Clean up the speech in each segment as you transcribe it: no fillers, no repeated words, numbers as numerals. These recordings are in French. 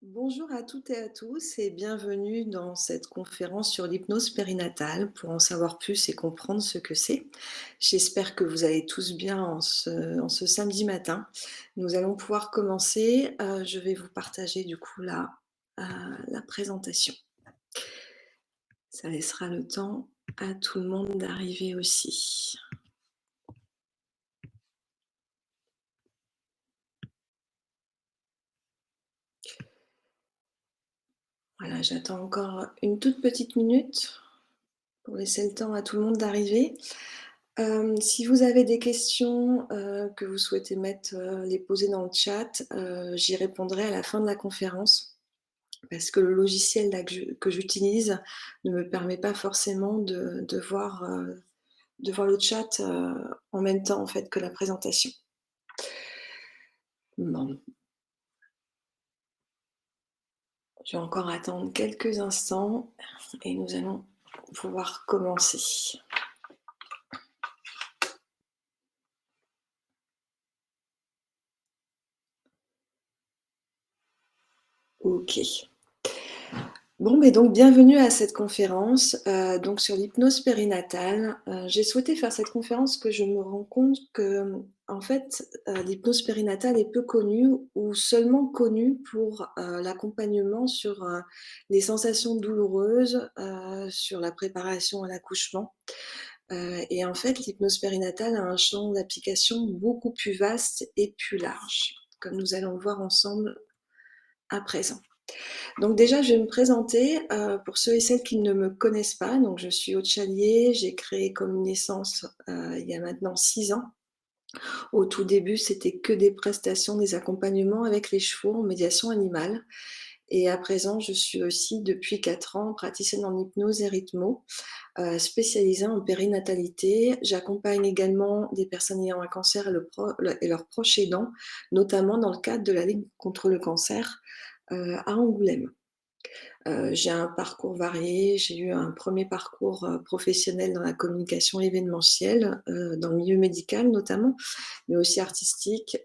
Bonjour à toutes et à tous et bienvenue dans cette conférence sur l'hypnose périnatale pour en savoir plus et comprendre ce que c'est. J'espère que vous allez tous bien en ce samedi matin. Nous allons pouvoir commencer. Je vais vous partager du coup euh, la présentation. Ça laissera le temps à tout le monde d'arriver aussi. Voilà, j'attends encore une toute petite minute pour laisser le temps à tout le monde d'arriver. Si vous avez des questions, que vous souhaitez les poser dans le chat, j'y répondrai à la fin de la conférence parce que le logiciel là que j'utilise ne me permet pas forcément de voir le chat, en même temps en fait que la présentation. Bon, je vais encore attendre quelques instants et nous allons pouvoir commencer. OK. Bon, mais donc bienvenue à cette conférence, donc sur l'hypnose périnatale. J'ai souhaité faire cette conférence que je me rends compte que, en fait, l'hypnose périnatale est peu connue ou seulement connue pour, l'accompagnement sur, les sensations douloureuses, sur la préparation à l'accouchement. Et en fait, l'hypnose périnatale a un champ d'application beaucoup plus vaste et plus large, comme nous allons le voir ensemble à présent. Donc déjà, je vais me présenter, pour ceux et celles qui ne me connaissent pas. Donc je suis Aude Chalier, j'ai créé Comme Naissance, il y a maintenant 6 ans. Au tout début, c'était que des prestations, des accompagnements avec les chevaux en médiation animale et à présent, je suis aussi depuis 4 ans praticienne en hypnose et rythmo, spécialisée en périnatalité. J'accompagne également des personnes ayant un cancer et leurs proches aidants, notamment dans le cadre de la Ligue contre le cancer, à Angoulême. J'ai un parcours varié. J'ai eu un premier parcours, professionnel dans la communication événementielle, dans le milieu médical notamment, mais aussi artistique.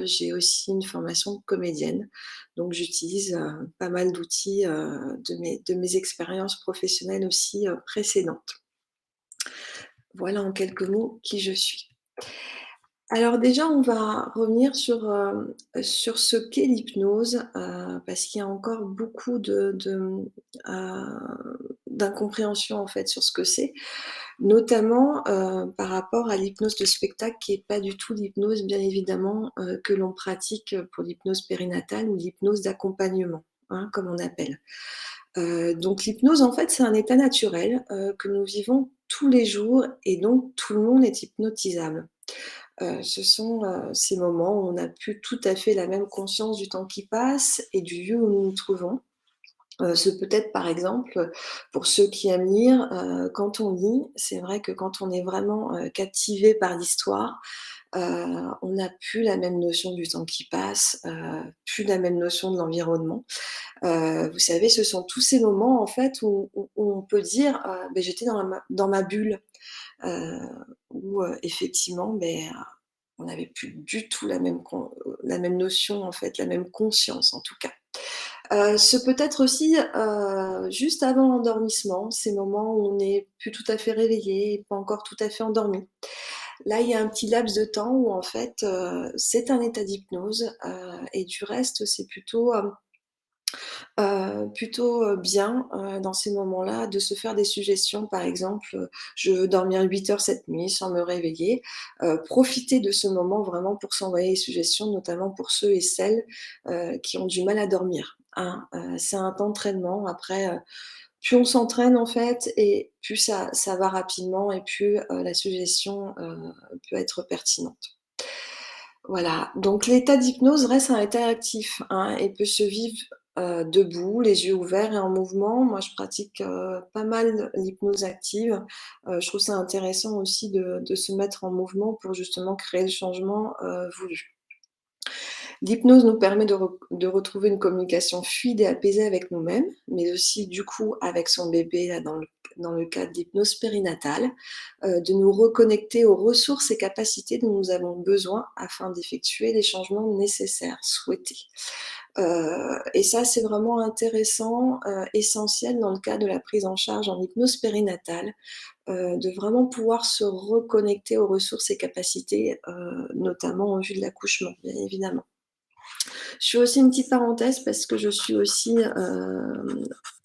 J'ai aussi une formation de comédienne, donc j'utilise, pas mal d'outils, de mes expériences professionnelles aussi, précédentes. Voilà en quelques mots qui je suis. Alors déjà, on va revenir sur ce qu'est l'hypnose, parce qu'il y a encore beaucoup d'incompréhension, en fait, sur ce que c'est. Notamment, par rapport à l'hypnose de spectacle qui est pas du tout l'hypnose, bien évidemment, que l'on pratique, pour l'hypnose périnatale ou l'hypnose d'accompagnement, hein, comme on appelle. Donc l'hypnose, en fait, c'est un état naturel, que nous vivons tous les jours et donc tout le monde est hypnotisable. Ce sont, ces moments où on n'a plus tout à fait la même conscience du temps qui passe et du lieu où nous nous trouvons. Ce peut être, par exemple, pour ceux qui aiment lire, quand on lit, c'est vrai que quand on est vraiment, captivé par l'histoire, on n'a plus la même notion du temps qui passe, plus la même notion de l'environnement. Vous savez, ce sont tous ces moments, en fait, où on peut dire, beh, j'étais dans ma bulle, heu, où, effectivement, on n'avait plus du tout la même notion, en fait, la même conscience, en tout cas. Ce peut être aussi, juste avant l'endormissement, ces moments où on n'est plus tout à fait réveillé et pas encore tout à fait endormi. Là, il y a un petit laps de temps où en fait, c'est un état d'hypnose, et du reste, c'est plutôt bien, dans ces moments-là, de se faire des suggestions. Par exemple, «Je veux dormir 8 heures cette nuit sans me réveiller». Profiter de ce moment vraiment pour s'envoyer des suggestions, notamment pour ceux et celles, qui ont du mal à dormir, hein. C'est un entraînement. Après, plus on s'entraîne en fait et plus ça va rapidement et plus, la suggestion, peut être pertinente. Voilà, donc l'état d'hypnose reste un état actif, hein, et peut se vivre, debout, les yeux ouverts et en mouvement. Moi, je pratique, pas mal l'hypnose active. Je trouve ça intéressant aussi de se mettre en mouvement pour justement créer le changement, voulu. L'hypnose nous permet de retrouver une communication fluide et apaisée avec nous-mêmes, mais aussi du coup avec son bébé là dans le cadre d'hypnose périnatale, de nous reconnecter aux ressources et capacités dont nous avons besoin afin d'effectuer les changements nécessaires, souhaités. Et ça, c'est vraiment intéressant, essentiel dans le cadre de la prise en charge en hypnose périnatale, de vraiment pouvoir se reconnecter aux ressources et capacités, notamment en vue de l'accouchement, bien évidemment. Je fais aussi une petite parenthèse parce que je suis aussi,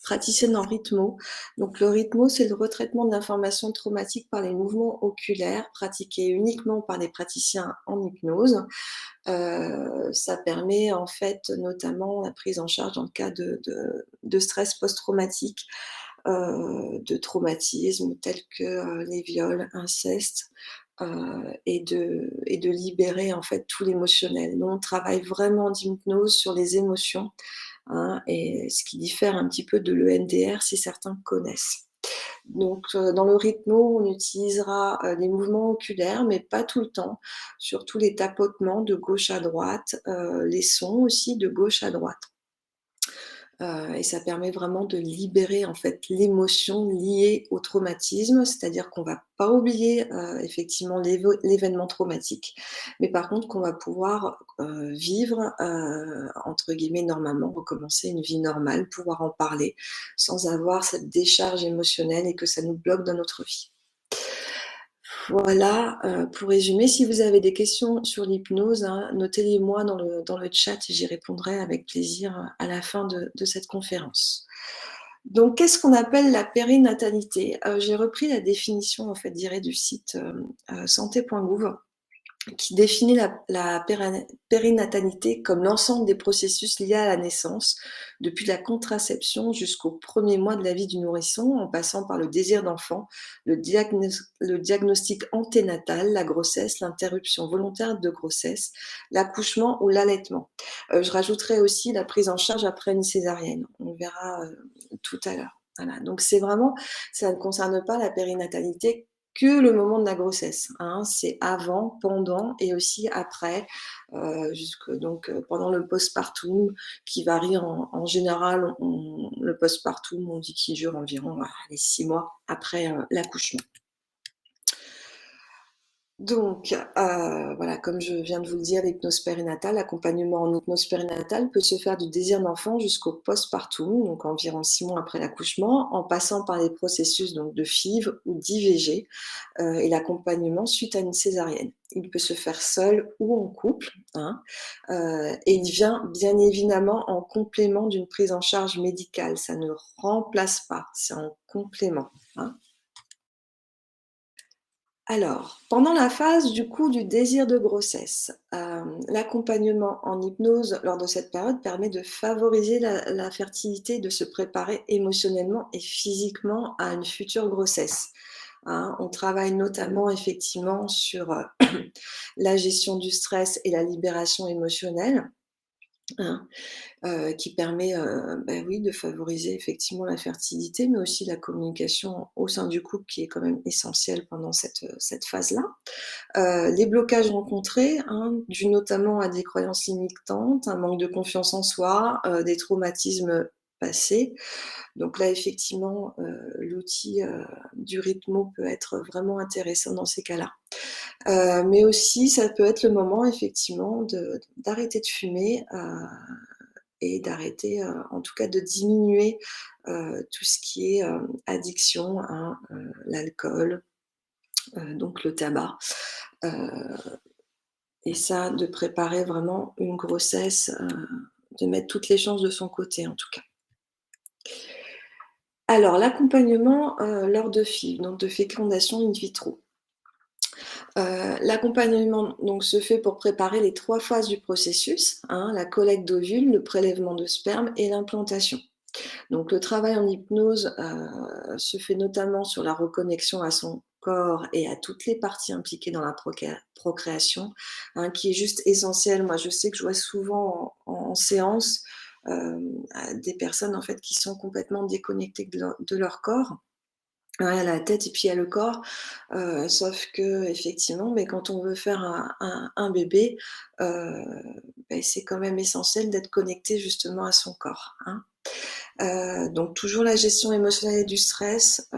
praticienne en rythmo. Donc le rythmo, c'est le retraitement d'informations traumatiques par les mouvements oculaires, pratiqué uniquement par des praticiens en hypnose. Ça permet en fait notamment la prise en charge dans le cas de stress post-traumatique, de traumatismes tels que, les viols, inceste, et de libérer en fait tout l'émotionnel. Nous, on travaille vraiment en hypnose sur les émotions, hein, et ce qui diffère un petit peu de l'EMDR si certains connaissent. Donc, dans le rythmo, on utilisera, les mouvements oculaires, mais pas tout le temps, surtout les tapotements de gauche à droite, les sons aussi de gauche à droite. Et ça permet vraiment de libérer en fait l'émotion liée au traumatisme, c'est-à-dire qu'on va pas oublier, effectivement l'événement traumatique, mais par contre qu'on va pouvoir, vivre, entre guillemets «normalement», recommencer une vie normale, pouvoir en parler sans avoir cette décharge émotionnelle et que ça nous bloque dans notre vie. Voilà, pour résumer, si vous avez des questions sur l'hypnose, hein, notez-les moi dans le chat et j'y répondrai avec plaisir, à la fin de cette conférence. Donc qu'est-ce qu'on appelle la périnatalité? J'ai repris la définition en fait, du site, santé.gouv, qui définit la périnatalité comme l'ensemble des processus liés à la naissance, depuis la contraception jusqu'au premier mois de la vie du nourrisson, en passant par le désir d'enfant, le diagnostic anténatal, la grossesse, l'interruption volontaire de grossesse, l'accouchement ou l'allaitement. Je rajouterai aussi la prise en charge après une césarienne. On verra, tout à l'heure. Voilà, donc c'est vraiment ça ne concerne pas la périnatalité que le moment de la grossesse, hein. C'est avant, pendant et aussi après, jusque donc pendant le postpartum qui varie en général, le postpartum, on dit qu'il dure environ, allez 6 mois après, l'accouchement. Donc, voilà, comme je viens de vous le dire, l'hypnose périnatale, l'accompagnement en hypnose périnatale peut se faire du désir d'enfant jusqu'au postpartum, donc environ 6 mois après l'accouchement, en passant par les processus donc de FIV ou d'IVG, et l'accompagnement suite à une césarienne. Il peut se faire seul ou en couple, hein, et il vient bien évidemment en complément d'une prise en charge médicale. Ça ne remplace pas, c'est en complément, hein. Alors, pendant la phase du coup du désir de grossesse, l'accompagnement en hypnose lors de cette période permet de favoriser la fertilité, de se préparer émotionnellement et physiquement à une future grossesse, hein. On travaille notamment effectivement sur, la gestion du stress et la libération émotionnelle, hein. Qui permet, oui, de favoriser effectivement la fertilité, mais aussi la communication au sein du couple qui est quand même essentielle pendant cette phase-là. Les blocages rencontrés, hein, dus notamment à des croyances limitantes, un manque de confiance en soi, des traumatismes passés. Donc là, effectivement, l'outil, du rythmo peut être vraiment intéressant dans ces cas-là. Mais aussi, ça peut être le moment effectivement d'arrêter de fumer, et d'arrêter, en tout cas de diminuer, tout ce qui est, addiction, hein, l'alcool, donc le tabac, heu et ça, de préparer vraiment une grossesse, de mettre toutes les chances de son côté en tout cas. Alors l'accompagnement, lors de FIV, donc de fécondation in vitro. L'accompagnement donc se fait pour préparer les 3 phases du processus, hein, la collecte d'ovules, le prélèvement de sperme et l'implantation. Donc le travail en hypnose, se fait notamment sur la reconnexion à son corps et à toutes les parties impliquées dans la procréation, hein, qui est juste essentielle. Moi, je sais que je vois souvent en séance, des personnes, en fait, qui sont complètement déconnectées de leur corps. Ouais, il y a la tête et puis il y a le corps, sauf qu'effectivement, mais quand on veut faire un bébé, c'est quand même essentiel d'être connecté justement à son corps, hein. Donc toujours la gestion émotionnelle et du stress,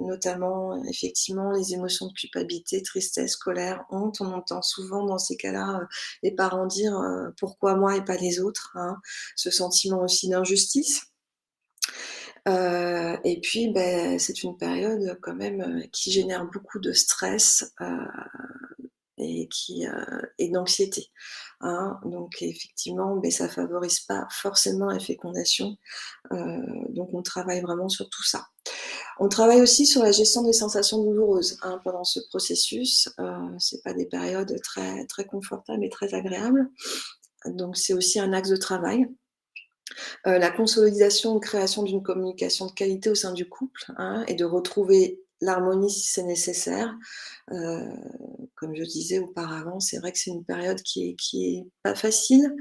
notamment effectivement les émotions de culpabilité, tristesse, colère, honte. On entend souvent dans ces cas-là, les parents dire, «Pourquoi moi et pas les autres?» hein. Ce sentiment aussi d'injustice. Et puis, c'est une période quand même, qui génère beaucoup de stress, et d'anxiété, hein. Donc effectivement, ça favorise pas forcément la fécondation, donc on travaille vraiment sur tout ça. On travaille aussi sur la gestion des sensations douloureuses, hein, pendant ce processus. C'est pas des périodes très très confortables et très agréables, donc c'est aussi un axe de travail. La consolidation ou création d'une communication de qualité au sein du couple, hein, et de retrouver l'harmonie si c'est nécessaire. Heu, Comme je disais auparavant, c'est vrai que c'est une période qui est pas facile,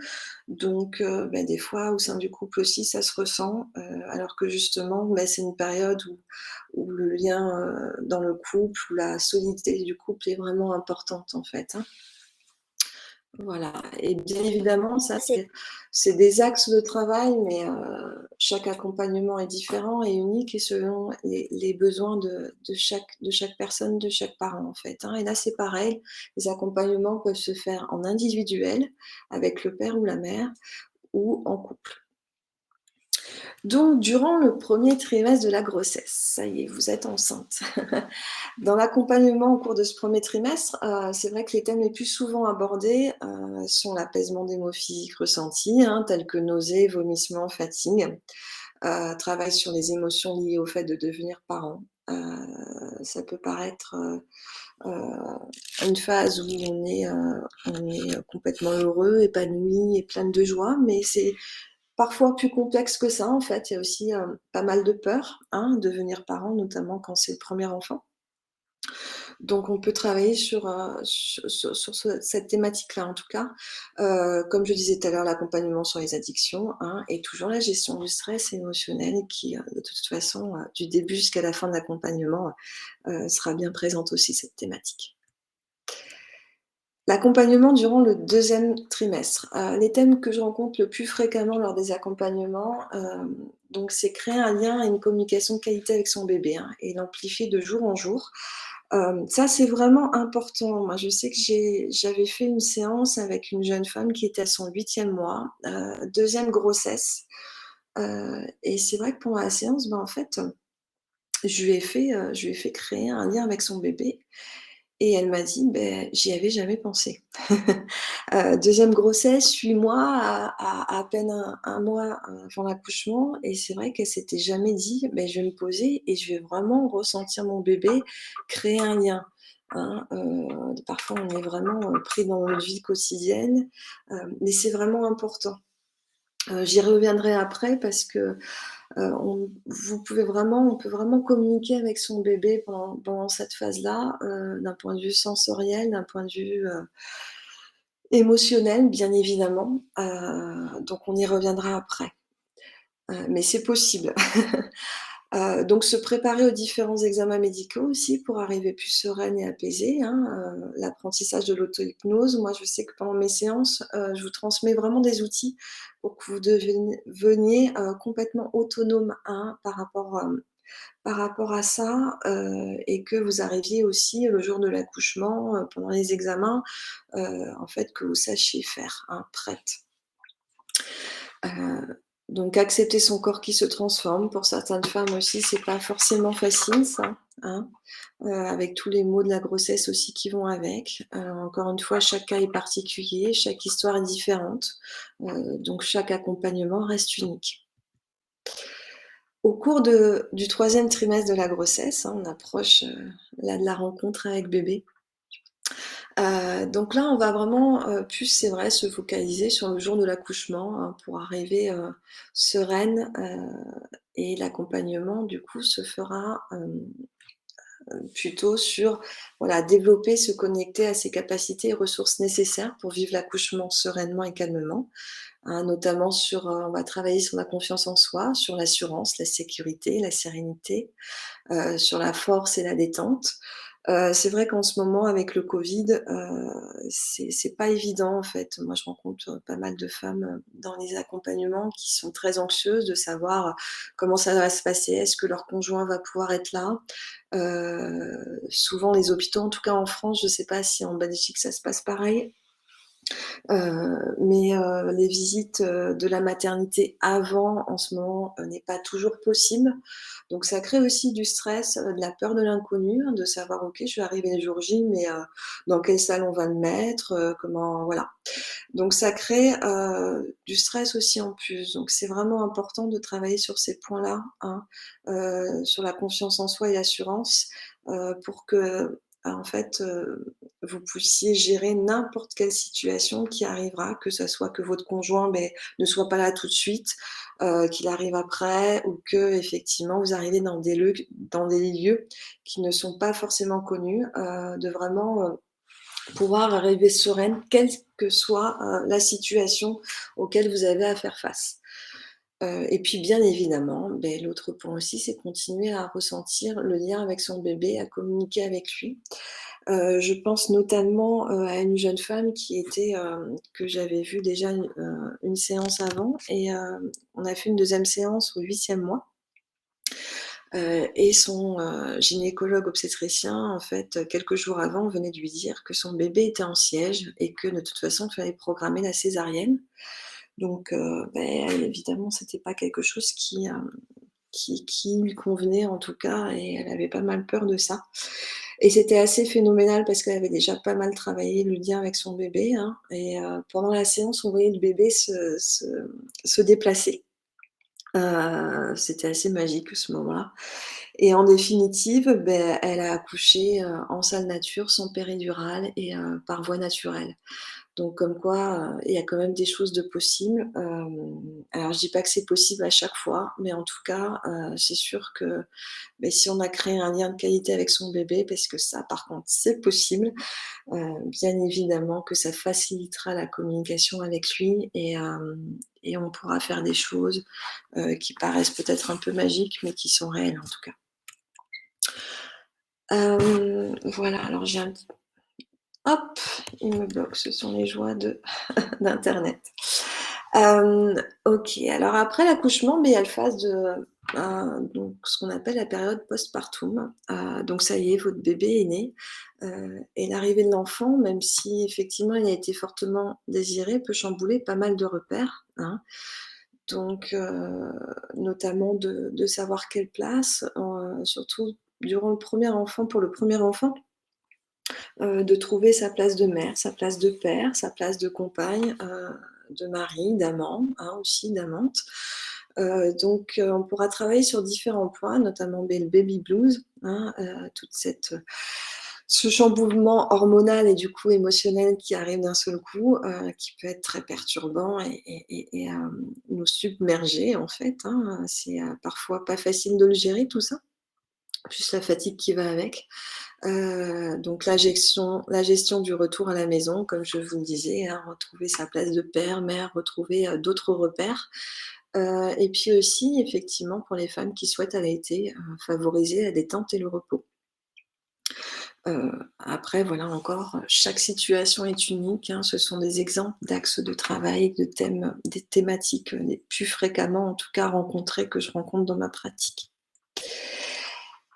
donc des fois au sein du couple aussi ça se ressent, alors que justement, c'est une période où le lien, dans le couple, où la solidité du couple est vraiment importante en fait, hein. Voilà, et bien évidemment, ça C'est c'est des axes de travail, mais chaque accompagnement est différent et unique et selon les besoins de chaque personne, de chaque parent, en fait, hein. Et là, c'est pareil, les accompagnements peuvent se faire en individuel, avec le père ou la mère, ou en couple. Donc durant le premier trimestre de la grossesse, ça y est, vous êtes enceinte. Dans l'accompagnement au cours de ce premier trimestre, c'est vrai que les thèmes les plus souvent abordés, sont l'apaisement des maux physiques ressentis, hein, tels que nausées, vomissements, fatigue. Travail sur les émotions liées au fait de devenir parent. Ça peut paraître, une phase où on est complètement heureux, épanoui et plein de joie, mais c'est parfois plus complexe que ça, en fait. Il y a aussi, pas mal de peur, hein, devenir parent, notamment quand c'est le premier enfant. Donc on peut travailler sur cette thématique-là, en tout cas. Comme je disais tout à l'heure, l'accompagnement sur les addictions, hein, et toujours la gestion du stress émotionnel qui, de toute façon, du début jusqu'à la fin de l'accompagnement, sera bien présente aussi cette thématique. L'accompagnement durant le deuxième trimestre. Les thèmes que je rencontre le plus fréquemment lors des accompagnements, donc c'est créer un lien et une communication de qualité avec son bébé, hein, et l'amplifier de jour en jour. Ça, c'est vraiment important. Moi, je sais que j'avais fait une séance avec une jeune femme qui était à son 8e mois, 2e grossesse, et c'est vrai que pendant la séance, en fait, je lui ai fait créer un lien avec son bébé et elle m'a dit: j'y avais jamais pensé». 2e grossesse, 8 mois, à peine un mois avant l'accouchement, et c'est vrai qu'elle s'était jamais dit: «Je vais me poser et je vais vraiment ressentir mon bébé, créer un lien», hein. Parfois on est vraiment, pris dans notre vie quotidienne, mais c'est vraiment important. J'y reviendrai après parce que, on peut vraiment communiquer avec son bébé pendant cette phase-là, d'un point de vue sensoriel, d'un point de vue, émotionnel, bien évidemment, donc on y reviendra après, mais c'est possible. Donc se préparer aux différents examens médicaux aussi pour arriver plus sereine et apaisée, hein, l'apprentissage de l'auto-hypnose. Moi, je sais que pendant mes séances, je vous transmets vraiment des outils pour que vous veniez, complètement autonome, hein, par rapport à ça, et que vous arriviez aussi le jour de l'accouchement, pendant les examens, en fait, que vous sachiez faire, hein, prête. Donc accepter son corps qui se transforme, pour certaines femmes aussi, c'est pas forcément facile ça, hein, avec tous les maux de la grossesse aussi qui vont avec. Encore une fois, chaque cas est particulier, chaque histoire est différente, donc chaque accompagnement reste unique. Au cours du 3e trimestre de la grossesse, hein, on approche, là de la rencontre avec bébé. Donc là, on va vraiment, plus, c'est vrai, se focaliser sur le jour de l'accouchement, hein, pour arriver, sereine, et l'accompagnement du coup se fera, plutôt sur, voilà, développer, se connecter à ses capacités et ressources nécessaires pour vivre l'accouchement sereinement et calmement, hein, notamment on va travailler sur la confiance en soi, sur l'assurance, la sécurité, la sérénité, sur la force et la détente. C'est vrai qu'en ce moment avec le covid, c'est pas évident en fait. Moi je rencontre, pas mal de femmes, dans les accompagnements qui sont très anxieuses de savoir, comment ça va se passer. Est-ce que leur conjoint va pouvoir être là? Souvent les hôpitaux, en tout cas en France, je sais pas si en Belgique ça se passe pareil, mais les visites, de la maternité avant, en ce moment, n'est pas toujours possible. Donc ça crée aussi du stress, de la peur de l'inconnu, hein, de savoir: «OK, je vais arriver le jour J, mais dans quelle salle on va le mettre? Comment?» voilà. Donc ça crée, du stress aussi en plus. Donc c'est vraiment important de travailler sur ces points-là, hein, sur la confiance en soi et l'assurance, pour que, en fait, vous puissiez gérer n'importe quelle situation qui arrivera, que ça soit que votre conjoint, beh, ne soit pas là tout de suite, qu'il arrive après ou qu'effectivement vous arrivez dans des lieux qui ne sont pas forcément connus, de vraiment, pouvoir arriver sereine, quelle que soit, la situation auquel vous avez à faire face. Et puis bien évidemment, beh, l'autre point aussi, c'est continuer à ressentir le lien avec son bébé, à communiquer avec lui. Je pense notamment, à une jeune femme qui était, que j'avais vue déjà une séance avant et on a fait une deuxième séance au 8e mois. Et son, gynécologue obstétricien, en fait, quelques jours avant, venait de lui dire que son bébé était en siège et que de toute façon, il fallait programmer la césarienne. Donc, beh, elle évidemment, c'était pas quelque chose qui lui convenait en tout cas et elle avait pas mal peur de ça. Et c'était assez phénoménal parce qu'elle avait déjà pas mal travaillé le lien avec son bébé, hein et pendant la séance, on voyait le bébé se déplacer. C'était assez magique ce moment-là. Et en définitive, beh, elle a accouché, en salle nature, sans péridurale et par voie naturelle. Donc comme quoi, il y a quand même des choses de possibles. Alors je dis pas que c'est possible à chaque fois, mais en tout cas, c'est sûr que, beh, si on a créé un lien de qualité avec son bébé, parce que ça par contre c'est possible, bien évidemment que ça facilitera la communication avec lui et on pourra faire des choses, qui paraissent peut-être un peu magiques, mais qui sont réelles en tout cas. Voilà, alors j'ai un petit hop, il me bloque, ce sont les joies de d'internet. OK, alors après l'accouchement, beh, il y a le phase de, donc ce qu'on appelle la période postpartum. Donc ça y est, votre bébé est né, et l'arrivée de l'enfant, même si effectivement il a été fortement désiré, peut chambouler pas mal de repères, hein. Donc notamment de savoir quelle place, surtout durant le premier enfant pour le premier enfant, de trouver sa place de mère, sa place de père, sa place de compagne, de mari, d'amant, hein, aussi d'amante. Donc on pourra travailler sur différents points, notamment beh, le baby blues, hein, toute cette, ce chamboulement hormonal et du coup émotionnel qui arrive d'un seul coup, qui peut être très perturbant et nous submerger en fait, hein. C'est, parfois pas facile de le gérer tout ça, plus la fatigue qui va avec. Donc la gestion du retour à la maison, comme je vous le disais, hein, retrouver sa place de père, mère, retrouver, d'autres repères. Et puis aussi, effectivement, pour les femmes qui souhaitent allaiter, favoriser la détente et le repos. Après voilà encore, chaque situation est unique, hein. Ce sont des exemples d'axes de travail, de thèmes, des thématiques, les plus fréquemment en tout cas rencontrées que je rencontre dans ma pratique.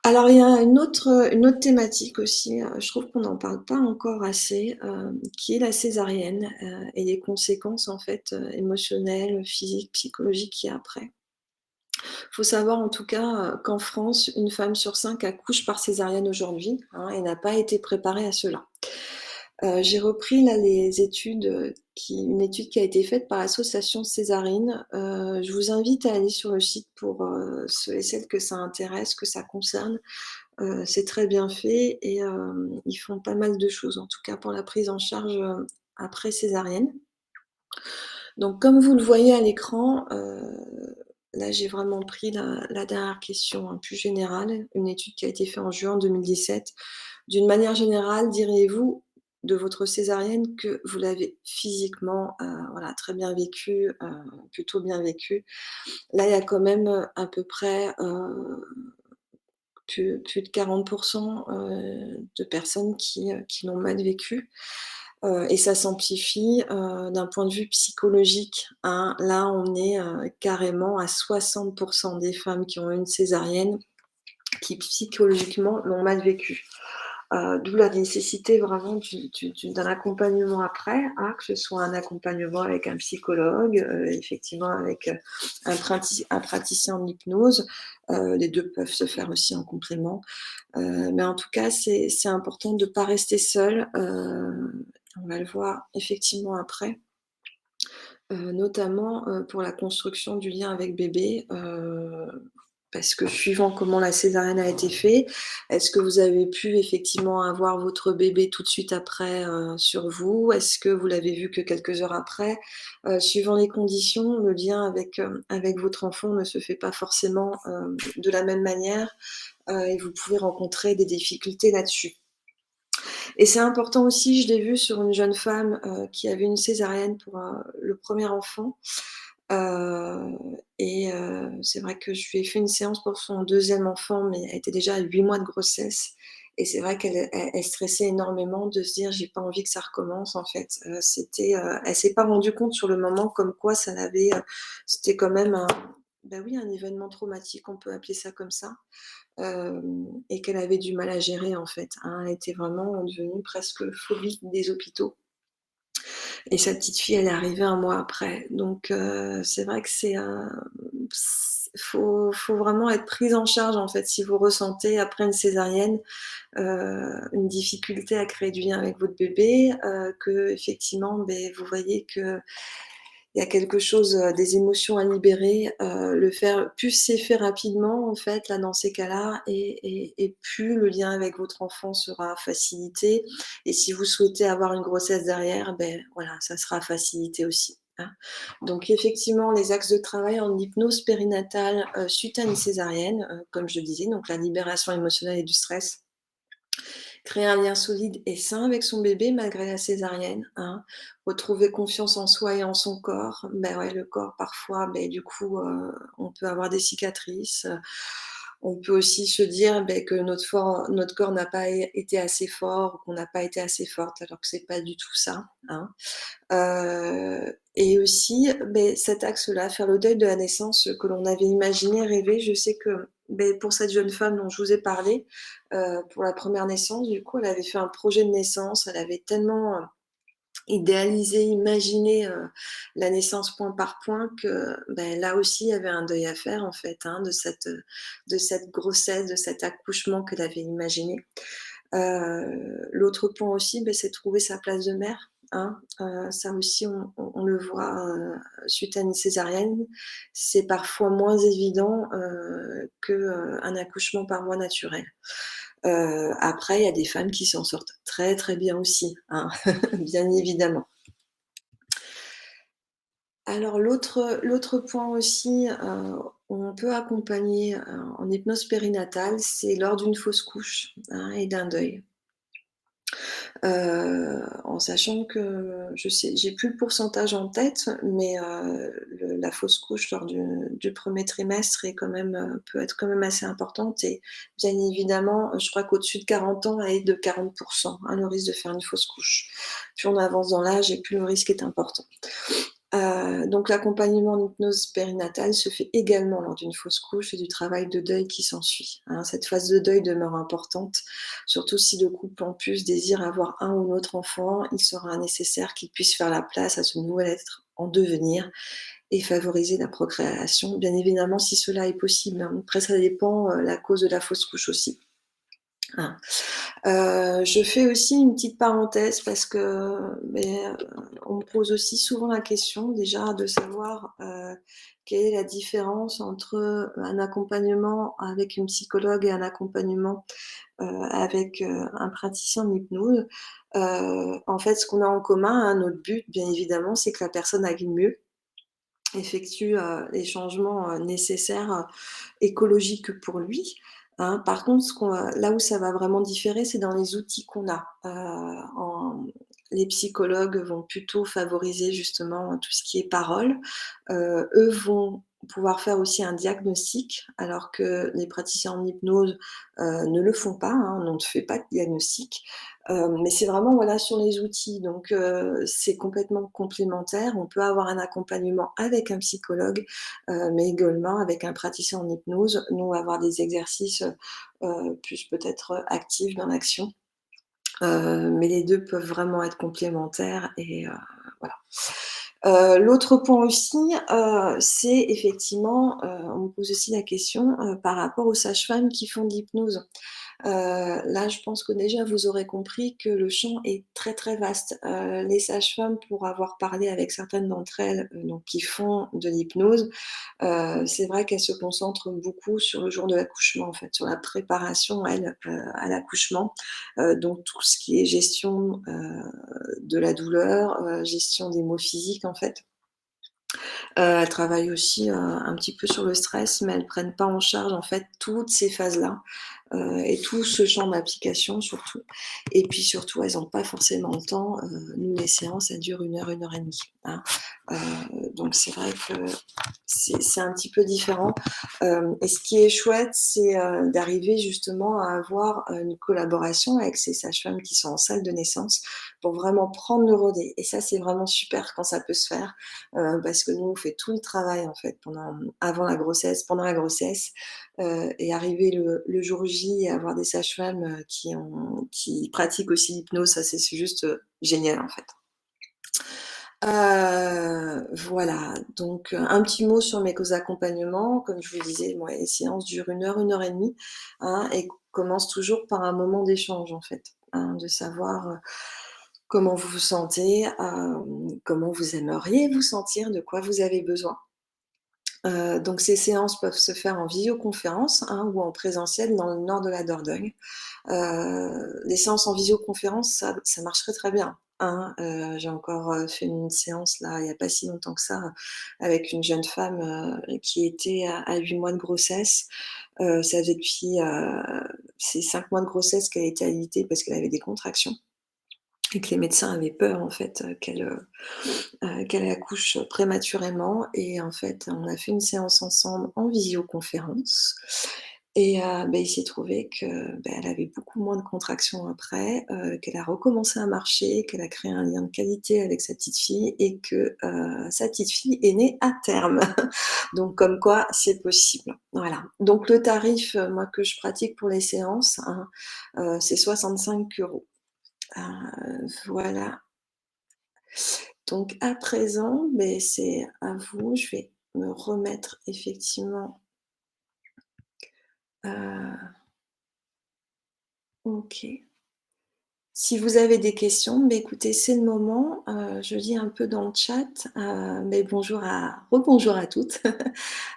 Alors il y a une autre thématique aussi, je trouve qu'on n'en parle pas encore assez, qui est la césarienne, et les conséquences en fait, émotionnelles, physiques, psychologiques qu'il y a après. Faut savoir en tout cas, qu'en France, une femme sur 5 accouche par césarienne aujourd'hui, hein, et n'a pas été préparée à cela. J'ai repris là les études, une étude qui a été faite par l'association Césarine. Je vous invite à aller sur le site pour, ceux et celles que ça intéresse, que ça concerne. C'est très bien fait et ils font pas mal de choses, en tout cas pour la prise en charge, après césarienne. Donc comme vous le voyez à l'écran, là j'ai vraiment pris la dernière question, hein, plus générale, une étude qui a été faite en juin 2017. D'une manière générale, diriez-vous de votre césarienne que vous l'avez physiquement, voilà, très bien vécue, plutôt bien vécue? Là, il y a quand même, à peu près, plus de 40 de personnes qui l'ont mal vécu. Et ça s'amplifie, d'un point de vue psychologique, hein. Là, on est, carrément à 60 des femmes qui ont eu une césarienne qui psychologiquement l'ont mal vécu. D'où la nécessité vraiment d'un accompagnement après, hein, que ce soit un accompagnement avec un psychologue, effectivement avec, un praticien en hypnose. Les 2 peuvent se faire aussi en complément. Mais en tout cas, c'est important de ne pas rester seul, on va le voir effectivement après, notamment, pour la construction du lien avec bébé, parce que suivant comment la césarienne a été fait, est-ce que vous avez pu effectivement avoir votre bébé tout de suite après, sur vous? Est-ce que vous l'avez vu que quelques heures après? Suivant les conditions, le lien avec votre enfant ne se fait pas forcément, de la même manière, et vous pouvez rencontrer des difficultés là-dessus. Et c'est important aussi, je l'ai vu sur une jeune femme, qui avait une césarienne pour, le premier enfant. C'est vrai que je lui ai fait une séance pour son deuxième enfant, mais elle était déjà à 8 mois de grossesse et c'est vrai qu'elle stressait énormément de se dire: «J'ai pas envie que ça recommence», en fait. Elle s'est pas rendue compte sur le moment comme quoi ça l'avait, c'était quand même bah, oui, un événement traumatique, on peut appeler ça comme ça. Et qu'elle avait du mal à gérer en fait, hein. Elle était vraiment devenue presque phobique des hôpitaux et sa petite fille, elle est arrivée 1 mois après. Donc c'est vrai que faut vraiment être prise en charge en fait si vous ressentez après une césarienne, une difficulté à créer du lien avec votre bébé, qu'effectivement, beh, vous voyez que il y a quelque chose, des émotions à libérer, le faire plus c'est fait rapidement en fait là dans ces cas-là et plus le lien avec votre enfant sera facilité et si vous souhaitez avoir une grossesse derrière, beh, voilà, ça sera facilité aussi, hein. Donc effectivement, les axes de travail en hypnose périnatale, suite à une césarienne, comme je le disais, donc la libération émotionnelle et du stress. Créer un lien solide et sain avec son bébé malgré la césarienne, hein. Retrouver confiance en soi et en son corps. Ben ouais, le corps parfois, beh, du coup, on peut avoir des cicatrices, on peut aussi se dire, beh, que notre corps n'a pas été assez fort ou qu'on n'a pas été assez forte alors que c'est pas du tout ça, hein. Et aussi, beh, cet axe-là, faire le deuil de la naissance que l'on avait imaginé, rêvé. Je sais que, beh, pour cette jeune femme dont je vous ai parlé, pour la première naissance, du coup, elle avait fait un projet de naissance. Elle avait tellement, idéalisé, imaginé, la naissance point par point que, beh, là aussi, il y avait un deuil à faire, en fait, hein, de cette grossesse, de cet accouchement qu'elle avait imaginé. L'autre point aussi, beh, c'est trouver sa place de mère, hein. Ça aussi on le voit, suite à une césarienne. C'est parfois moins évident, un accouchement par voie naturelle. Après il y a des femmes qui s'en sortent très, très bien aussi, hein, bien évidemment. Alors l'autre point aussi, où on peut accompagner, en hypnose périnatale, c'est lors d'une fausse couche, hein, et d'un deuil. En sachant que je sais j'ai plus le pourcentage en tête, mais la fausse couche lors du 1er trimestre est quand même, peut être quand même assez importante et bien évidemment, je crois qu'au-dessus de 40 ans, elle est de 40 hein, le risque de faire une fausse couche. Plus on avance dans l'âge et plus le risque est important. Donc l'accompagnement en hypnose périnatale se fait également lors d'une fausse couche et du travail de deuil qui s'ensuit, hein. Cette phase de deuil demeure importante, surtout si le couple en plus désire avoir un ou l'autre enfant, il sera nécessaire qu'il puisse faire la place à ce nouvel être en devenir et favoriser la procréation, bien évidemment si cela est possible, hein. Après ça dépend, la cause de la fausse couche aussi, hein. Je fais aussi une petite parenthèse parce que, on me pose aussi souvent la question déjà de savoir, quelle est la différence entre, un accompagnement avec une psychologue et un accompagnement, avec, un praticien en hypnose. En fait, ce qu'on a en commun, hein, notre but bien évidemment, c'est que la personne aille mieux, effectue, les changements, nécessaires, écologiques pour lui, hein. Par contre, là où ça va vraiment différer, c'est dans les outils qu'on a. Les psychologues vont plutôt favoriser justement tout ce qui est parole. Eux vont pouvoir faire aussi un diagnostic, alors que les praticiens en hypnose, ne le font pas, hein, on ne fait pas de diagnostic. Mais c'est vraiment, voilà, sur les outils, donc c'est complètement complémentaire. On peut avoir un accompagnement avec un psychologue, mais également avec un praticien en hypnose. Nous, on va avoir des exercices, plus peut-être actifs dans l'action, mais les 2 peuvent vraiment être complémentaires et voilà. L'autre point aussi, c'est effectivement, on me pose aussi la question, par rapport aux sages-femmes qui font de l'hypnose. Là, je pense que déjà vous aurez compris que le champ est très, très vaste. Les sages-femmes, pour avoir parlé avec certaines d'entre elles, donc qui font de l'hypnose, c'est vrai qu'elles se concentrent beaucoup sur le jour de l'accouchement, en fait, sur la préparation, elles, à l'accouchement. Donc tout ce qui est gestion, de la douleur, gestion des maux physiques, en fait. Elles travaillent aussi, un petit peu sur le stress, mais elles prennent pas en charge, en fait, toutes ces phases-là, et tout ce champ d'application surtout. Et puis surtout, elles ont pas forcément le temps. Nous, les séances, elles durent 1 heure et demie, hein. Heu, donc c'est vrai que c'est un petit peu différent. Et ce qui est chouette, c'est, d'arriver justement à avoir, une collaboration avec ces sages-femmes qui sont en salle de naissance pour vraiment prendre le relais. Et ça, c'est vraiment super quand ça peut se faire, parce que nous, on fait tout le travail, en fait, avant la grossesse, pendant la grossesse, et arriver le jour J et avoir des sages-femmes, qui pratiquent aussi l'hypnose, ça, c'est juste, génial, en fait. Voilà, donc un petit mot sur mes accompagnements. Comme je vous disais, moi, les séances durent 1 heure et demie, hein, et commencent toujours par un moment d'échange, en fait, hein, de savoir, comment vous vous sentez, comment vous aimeriez vous sentir, de quoi vous avez besoin. Donc ces séances peuvent se faire en visioconférence, hein, ou en présentiel dans le nord de la Dordogne. Les séances en visioconférence, ça marche très, très bien, hein. J'ai encore, fait une séance là, il n'y a pas si longtemps que ça, avec une jeune femme, qui était à 8 mois de grossesse. Ça faisait depuis, ses 5 mois de grossesse qu'elle était alitée parce qu'elle avait des contractions et que les médecins avaient peur en fait, qu'elle accouche prématurément. Et en fait, on a fait une séance ensemble en visioconférence. Et il s'est trouvé que, elle avait beaucoup moins de contractions après, qu'elle a recommencé à marcher, qu'elle a créé un lien de qualité avec sa petite fille et que, sa petite fille est née à terme. Donc comme quoi c'est possible. Voilà. Donc le tarif, moi que je pratique pour les séances, hein, c'est 65 €. Voilà. Donc à présent, c'est à vous. Je vais me remettre effectivement, OK. Si vous avez des questions, écoutez, c'est le moment. Je lis un peu dans le chat, rebonjour à toutes.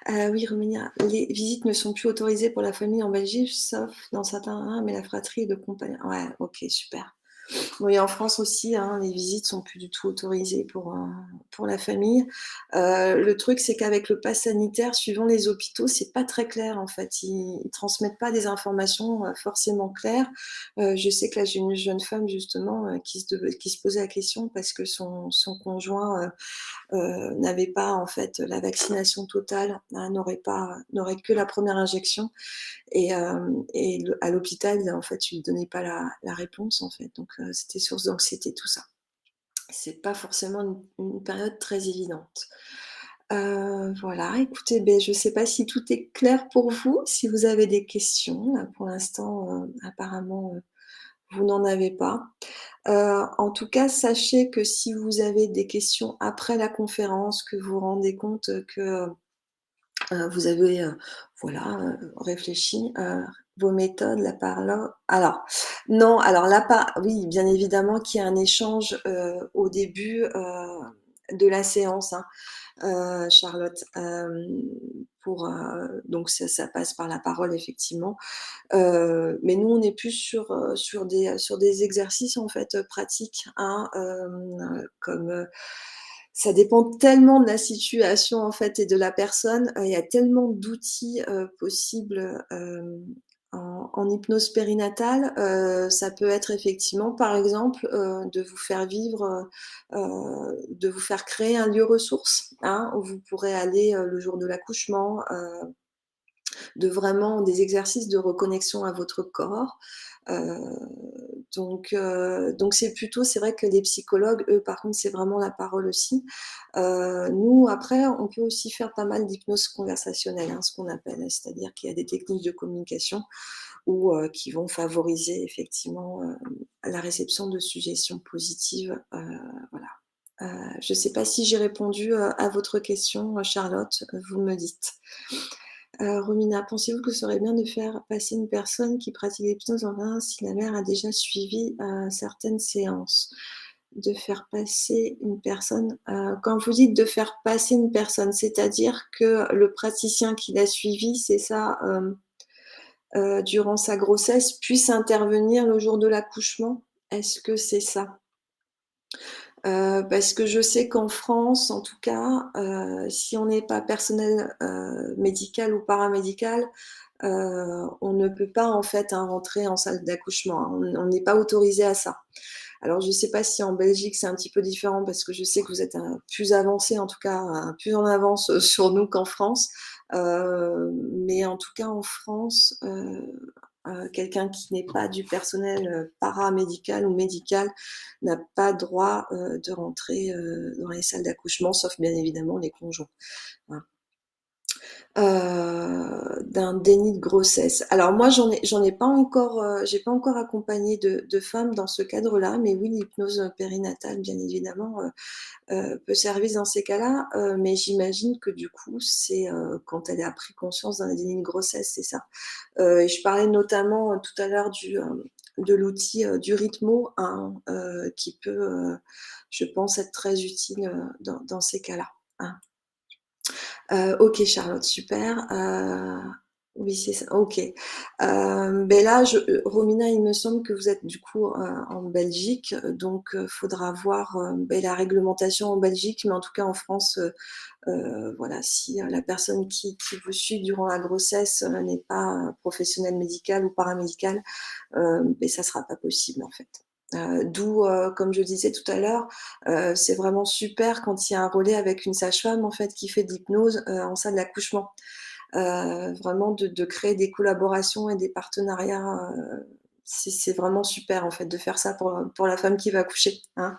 Oui, Roménia, les visites ne sont plus autorisées pour la famille en Belgique, sauf dans certains, mais la fratrie est de compagnie. Ouais, OK, super. Oui, en France aussi, hein, les visites sont plus du tout autorisées pour la famille. Le truc, c'est qu'avec le pass sanitaire, suivant les hôpitaux, c'est pas très clair, en fait. Ils transmettent pas des informations, forcément claires. Je sais que là, j'ai une jeune femme justement, qui se posait la question parce que son conjoint, n'avait pas, en fait, la vaccination totale, hein, n'aurait que la première injection. Et à l'hôpital, en fait, ils lui donnaient pas la réponse, en fait, donc c'était source d'anxiété, tout ça. C'est pas forcément une période très évidente. Voilà, écoutez, je sais pas si tout est clair pour vous, si vous avez des questions. Là, pour l'instant, apparemment, vous n'en avez pas. En tout cas, sachez que si vous avez des questions après la conférence, que vous vous rendez compte, que vous avez, voilà, réfléchi, vos méthodes, la parole alors non, alors là pas oui, bien évidemment qu'il y a un échange, au début, de la séance, hein, Charlotte, pour, donc ça passe par la parole effectivement, mais nous on est plus sur des exercices en fait, pratiques, hein, comme, ça dépend tellement de la situation en fait et de la personne, il y a tellement d'outils, possibles, en hypnose périnatale, ça peut être effectivement, par exemple, de vous faire vivre, de vous faire créer un lieu ressource, hein, où vous pourrez aller, le jour de l'accouchement, de vraiment des exercices de reconnexion à votre corps. Heu, donc c'est plutôt c'est vrai que les psychologues, eux, par contre, c'est vraiment la parole aussi. Nous, après, on peut aussi faire pas mal d'hypnose conversationnelle, hein, ce qu'on appelle, c'est-à-dire qu'il y a des techniques de communication ou qui vont favoriser effectivement, la réception de suggestions positives, voilà. Je ne sais pas si j'ai répondu, à votre question, Charlotte, vous me dites. Romina, pensez-vous que ce serait bien de faire passer une personne qui pratique l'hypnose en vain si la mère a déjà suivi, certaines séances? De faire passer une personne, quand vous dites de faire passer une personne, c'est-à-dire que le praticien qui l'a suivi, c'est ça, durant sa grossesse, puisse intervenir le jour de l'accouchement? Est-ce que c'est ça? Parce que je sais qu'en France, en tout cas, si on n'est pas personnel, médical ou paramédical, on ne peut pas en fait, hein, rentrer en salle d'accouchement, hein. On n'est pas autorisé à ça. Alors je ne sais pas si en Belgique c'est un petit peu différent parce que je sais que vous êtes, plus avancés, en tout cas, plus en avance, sur nous qu'en France. Mais en tout cas en France, quelqu'un qui n'est pas du personnel, paramédical ou médical n'a pas droit, de rentrer, dans les salles d'accouchement, sauf bien évidemment les conjoints. Voilà. D'un déni de grossesse. Alors moi, j'en ai pas encore, j'ai pas encore accompagné de femmes dans ce cadre-là, mais oui, l'hypnose périnatale, bien évidemment, peut servir dans ces cas-là, mais j'imagine que du coup, c'est, quand elle a pris conscience d'un déni de grossesse, c'est ça? Et je parlais notamment, tout à l'heure de l'outil, du Rythmo, hein, qui peut, je pense être très utile, dans ces cas-là, hein. OK Charlotte, super, oui c'est ça, OK. Beh, là Romina, il me semble que vous êtes du coup, en Belgique, donc faudra voir, beh, la réglementation en Belgique, mais en tout cas en France, voilà, si, la personne qui vous suit durant la grossesse, n'est pas, professionnelle médicale ou paramédicale, beh, ça sera pas possible en fait. D'où, comme je disais tout à l'heure, c'est vraiment super quand il y a un relais avec une sage-femme en fait qui fait de l'hypnose, en salle d'accouchement. Vraiment de créer des collaborations et des partenariats, c'est vraiment super en fait de faire ça pour la femme qui va accoucher, hein.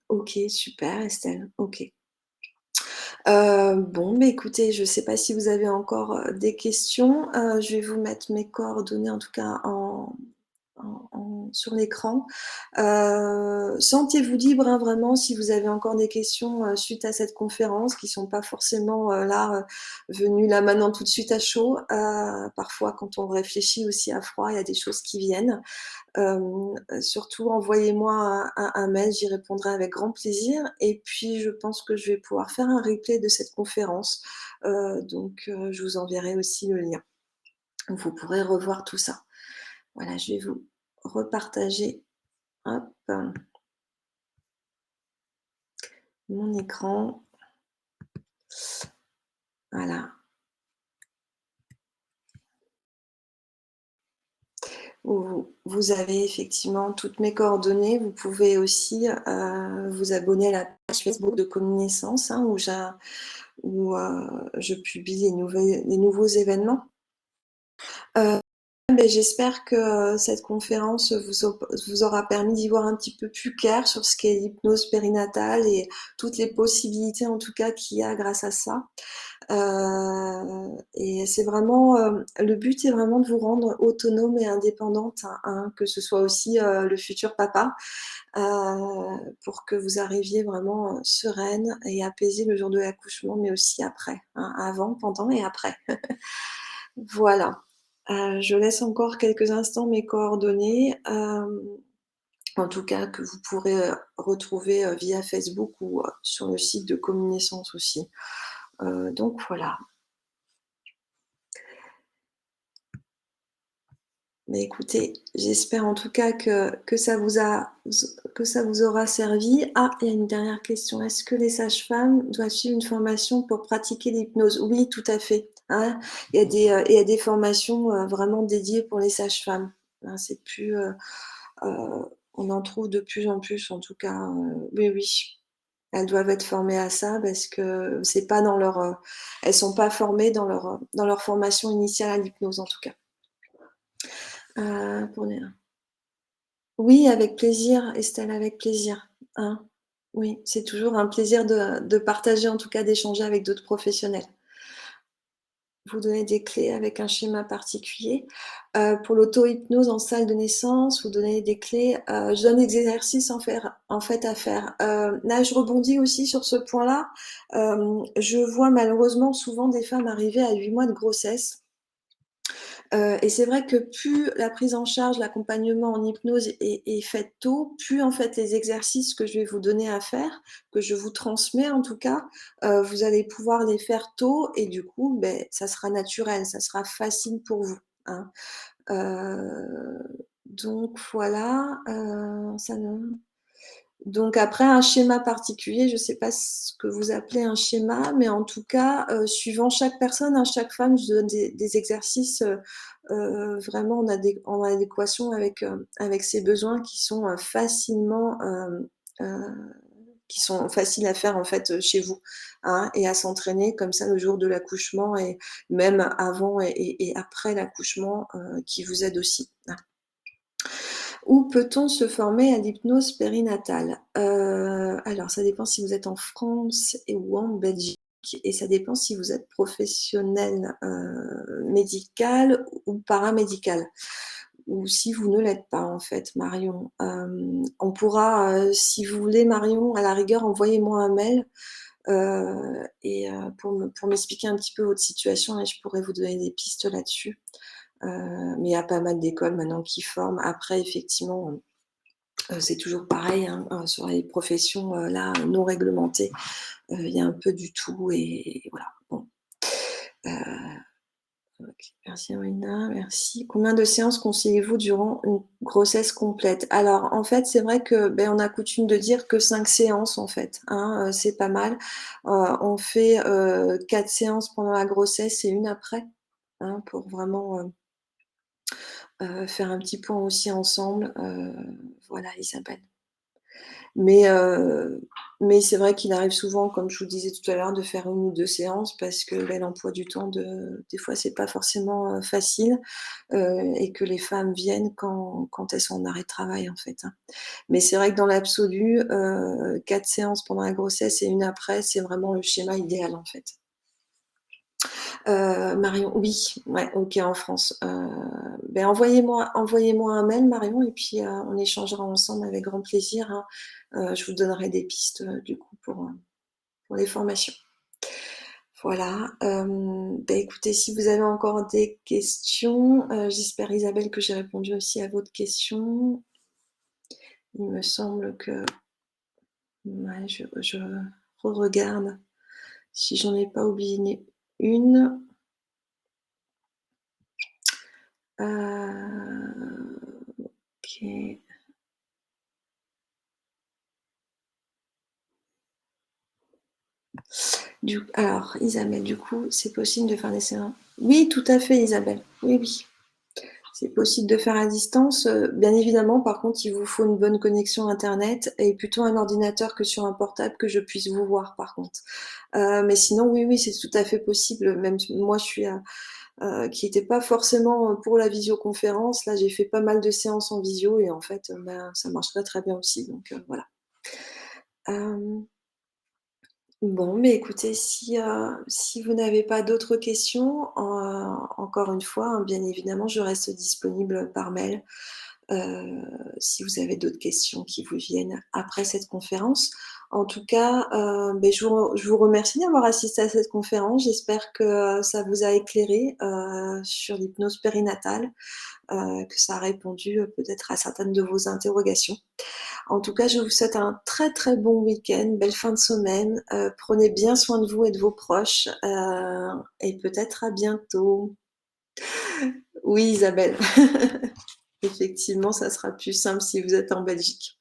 OK, super Estelle, OK. Bon, bah, écoutez, je ne sais pas si vous avez encore, des questions. Je vais vous mettre mes coordonnées en tout cas sur l'écran. Sentez-vous libre, hein, vraiment si vous avez encore des questions, suite à cette conférence qui sont pas forcément, là, venues là maintenant tout de suite à chaud. Parfois quand on réfléchit aussi à froid, il y a des choses qui viennent. Surtout envoyez-moi un mail, j'y répondrai avec grand plaisir et puis je pense que je vais pouvoir faire un replay de cette conférence, donc je vous enverrai aussi le lien. Vous pourrez revoir tout ça. Voilà, je vais vous repartager, hop, mon écran. Voilà. Vous avez effectivement toutes mes coordonnées. Vous pouvez aussi, vous abonner à la page Facebook de Connaissance, hein, où je publie les nouveaux événements. Beh, j'espère que, cette conférence vous aura permis d'y voir un petit peu plus clair sur ce qu'est l'hypnose périnatale et toutes les possibilités en tout cas qu'il y a grâce à ça. Et c'est vraiment, le but est vraiment de vous rendre autonome et indépendante, hein, que ce soit aussi, le futur papa, pour que vous arriviez vraiment, sereine et apaisée le jour de l'accouchement, mais aussi après, hein, avant, pendant et après. Voilà. Je laisse encore quelques instants mes coordonnées, en tout cas que vous pourrez, retrouver, via Facebook ou, sur le site de Communescence aussi. Donc voilà. Mais écoutez, j'espère en tout cas que ça vous a que ça vous aura servi. Ah, il y a une dernière question. Est-ce que les sages-femmes doivent suivre une formation pour pratiquer l'hypnose? Oui, tout à fait. hein. Il y a des formations, vraiment dédiées pour les sages-femmes, hein. C'est plus, on en trouve de plus en plus en tout cas, oui, oui. Elles doivent être formées à ça parce que c'est pas dans leur, elles sont pas formées dans leur formation initiale à l'hypnose en tout cas. Pour les Oui, avec plaisir Estelle, avec plaisir, hein. Oui, c'est toujours un plaisir de partager, en tout cas d'échanger avec d'autres professionnels. Vous donner des clés avec un schéma particulier. Pour l'auto-hypnose en salle de naissance, vous donnez des clés, je donne des exercices en fait à faire. Là, je rebondis aussi sur ce point-là. Je vois malheureusement souvent des femmes arriver à 8 mois de grossesse. Et c'est vrai que plus la prise en charge, l'accompagnement en hypnose est faite tôt, plus en fait les exercices que je vais vous donner à faire, que je vous transmets en tout cas, vous allez pouvoir les faire tôt et du coup, beh, ça sera naturel, ça sera facile pour vous, hein. Heu, donc voilà, ça ne donc après un schéma particulier, je ne sais pas ce que vous appelez un schéma, mais en tout cas, suivant chaque personne, hein, chaque femme, je donne des exercices, vraiment en adéquation avec ses besoins qui sont, facilement, qui sont faciles à faire en fait, chez vous, hein, et à s'entraîner comme ça le jour de l'accouchement et même avant et après l'accouchement, qui vous aident aussi, hein. Où peut-on se former à l'hypnose périnatale? Alors ça dépend si vous êtes en France ou en Belgique et ça dépend si vous êtes professionnel, médical ou paramédical ou si vous ne l'êtes pas en fait Marion. On pourra, si vous voulez Marion, à la rigueur, envoyez-moi un mail, pour m'expliquer un petit peu votre situation et je pourrais vous donner des pistes là-dessus. Mais il y a pas mal d'écoles maintenant qui forment. Après effectivement, c'est toujours pareil, hein, sur les professions, là, non réglementées, il y a un peu du tout et voilà, bon. Heu, OK, merci Amina, merci. Combien de séances conseillez-vous durant une grossesse complète? Alors, en fait, c'est vrai que, beh, on a coutume de dire que 5 séances, en fait, hein, c'est pas mal. On fait, 4 séances pendant la grossesse et une après, hein, pour vraiment, faire un petit point aussi ensemble, voilà Isabelle. Mais mais c'est vrai qu'il arrive souvent, comme je vous disais tout à l'heure, de faire 1 ou 2 séances parce que, beh, l'emploi du temps des fois, c'est pas forcément, facile, et que les femmes viennent quand elles sont en arrêt de travail, en fait, hein. Mais c'est vrai que dans l'absolu, 4 séances pendant la grossesse et une après, c'est vraiment le schéma idéal, en fait. Marion, oui, ouais, OK, en France. Ben, envoyez-moi un mail Marion et puis, on échangera ensemble avec grand plaisir, hein. Je vous donnerai des pistes, du coup pour les formations. Voilà, bah, écoutez, si vous avez encore des questions, j'espère Isabelle que j'ai répondu aussi à votre question. Il me semble que ouais, je reregarde si j'en ai pas oublié une. OK. Alors Isabelle, du coup, c'est possible de faire des séances oui, tout à fait Isabelle. Oui, oui. C'est possible de faire à distance, bien évidemment, par contre, il vous faut une bonne connexion internet et plutôt un ordinateur que sur un portable que je puisse vous voir par contre. Mais sinon, oui, oui, c'est tout à fait possible, même moi je suis, qui était pas forcément, pour la visioconférence, là j'ai fait pas mal de séances en visio et en fait, ben, ça marcherait très bien aussi donc voilà. Hem Bon, mais écoutez, si vous n'avez pas d'autres questions, encore une fois, hein, bien évidemment, je reste disponible par mail, heu, si vous avez d'autres questions qui vous viennent après cette conférence. En tout cas, beh, je vous remercie d'avoir assisté à cette conférence. J'espère que ça vous a éclairé, sur l'hypnose périnatale, que ça a répondu, peut-être à certaines de vos interrogations. En tout cas, je vous souhaite un très, très bon week-end, belle fin de semaine. Prenez bien soin de vous et de vos proches, et peut-être à bientôt. Oui, Isabelle. Effectivement, ça sera plus simple si vous êtes en Belgique.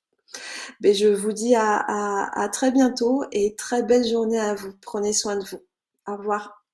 Mais je vous dis à très bientôt et très belle journée à vous. Prenez soin de vous. Au revoir.